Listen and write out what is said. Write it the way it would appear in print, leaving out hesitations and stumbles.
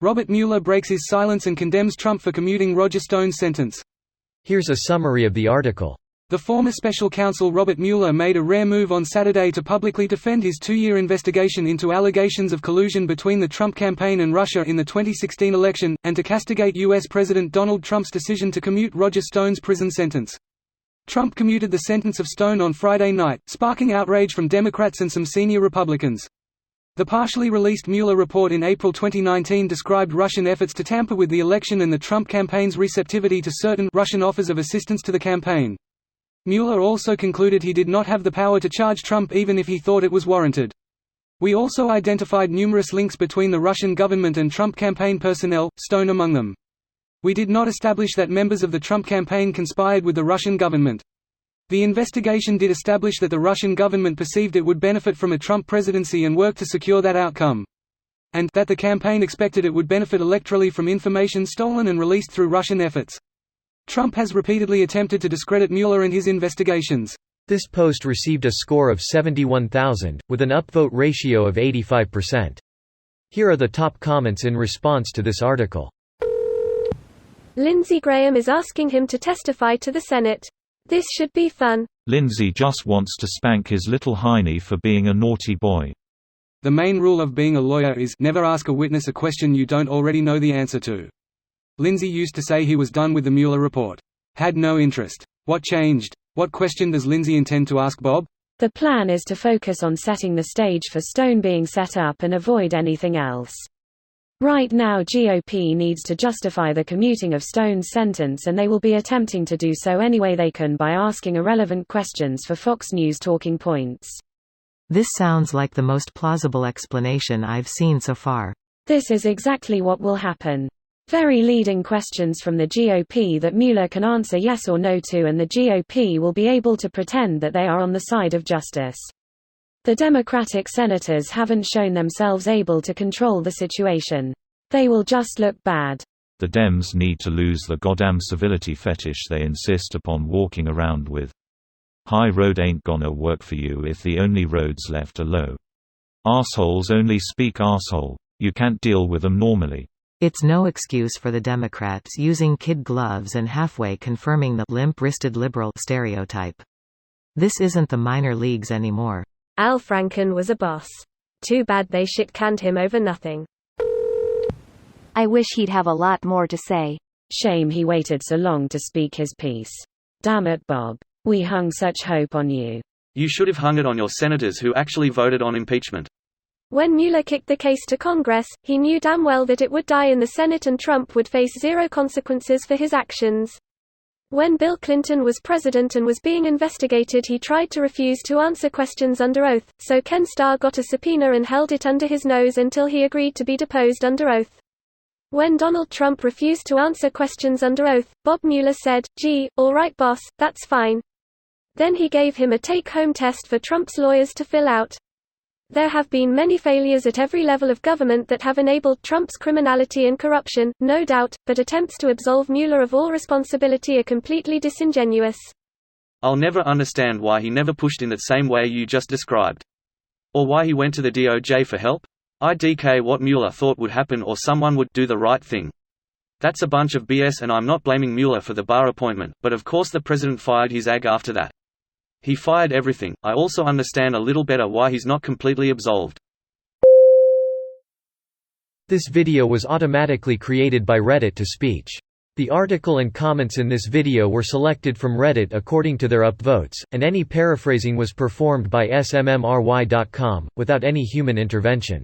Robert Mueller breaks his silence and condemns Trump for commuting Roger Stone's sentence. Here's a summary of the article. The former special counsel Robert Mueller made a rare move on Saturday to publicly defend his 2-year investigation into allegations of collusion between the Trump campaign and Russia in the 2016 election, and to castigate U.S. President Donald Trump's decision to commute Roger Stone's prison sentence. Trump commuted the sentence of Stone on Friday night, sparking outrage from Democrats and some senior Republicans. The partially released Mueller report in April 2019 described Russian efforts to tamper with the election and the Trump campaign's receptivity to certain Russian offers of assistance to the campaign. Mueller also concluded he did not have the power to charge Trump even if he thought it was warranted. We also identified numerous links between the Russian government and Trump campaign personnel, Stone among them. We did not establish that members of the Trump campaign conspired with the Russian government. The investigation did establish that the Russian government perceived it would benefit from a Trump presidency and worked to secure that outcome. And that the campaign expected it would benefit electorally from information stolen and released through Russian efforts. Trump has repeatedly attempted to discredit Mueller and his investigations. This post received a score of 71,000, with an upvote ratio of 85%. Here are the top comments in response to this article. Lindsey Graham is asking him to testify to the Senate. This should be fun. Lindsey just wants to spank his little hiney for being a naughty boy. The main rule of being a lawyer is, never ask a witness a question you don't already know the answer to. Lindsey used to say he was done with the Mueller report. Had no interest. What changed? What question does Lindsey intend to ask Bob? The plan is to focus on setting the stage for Stone being set up and avoid anything else. Right now GOP needs to justify the commuting of Stone's sentence, and they will be attempting to do so any way they can by asking irrelevant questions for Fox News talking points. This sounds like the most plausible explanation I've seen so far. This is exactly what will happen. Very leading questions from the GOP that Mueller can answer yes or no to, and the GOP will be able to pretend that they are on the side of justice. The Democratic senators haven't shown themselves able to control the situation. They will just look bad. The Dems need to lose the goddamn civility fetish they insist upon walking around with. High road ain't gonna work for you if the only roads left are low. Arseholes only speak arsehole. You can't deal with them normally. It's no excuse for the Democrats using kid gloves and halfway confirming the limp-wristed liberal stereotype. This isn't the minor leagues anymore. Al Franken was a boss. Too bad they shit-canned him over nothing. I wish he'd have a lot more to say. Shame he waited so long to speak his piece. Damn it, Bob. We hung such hope on you. You should have hung it on your senators who actually voted on impeachment. When Mueller kicked the case to Congress, he knew damn well that it would die in the Senate and Trump would face zero consequences for his actions. When Bill Clinton was president and was being investigated, he tried to refuse to answer questions under oath, so Ken Starr got a subpoena and held it under his nose until he agreed to be deposed under oath. When Donald Trump refused to answer questions under oath, Bob Mueller said, "Gee, all right boss, that's fine." Then he gave him a take-home test for Trump's lawyers to fill out. There have been many failures at every level of government that have enabled Trump's criminality and corruption, no doubt, but attempts to absolve Mueller of all responsibility are completely disingenuous. I'll never understand why he never pushed in that same way you just described. Or why he went to the DOJ for help. IDK what Mueller thought would happen, or someone would do the right thing. That's a bunch of BS, and I'm not blaming Mueller for the Barr appointment, but of course the president fired his AG after that. He fired everything. I also understand a little better why he's not completely absolved. This video was automatically created by Reddit to speech. The article and comments in this video were selected from Reddit according to their upvotes, and any paraphrasing was performed by smmry.com, without any human intervention.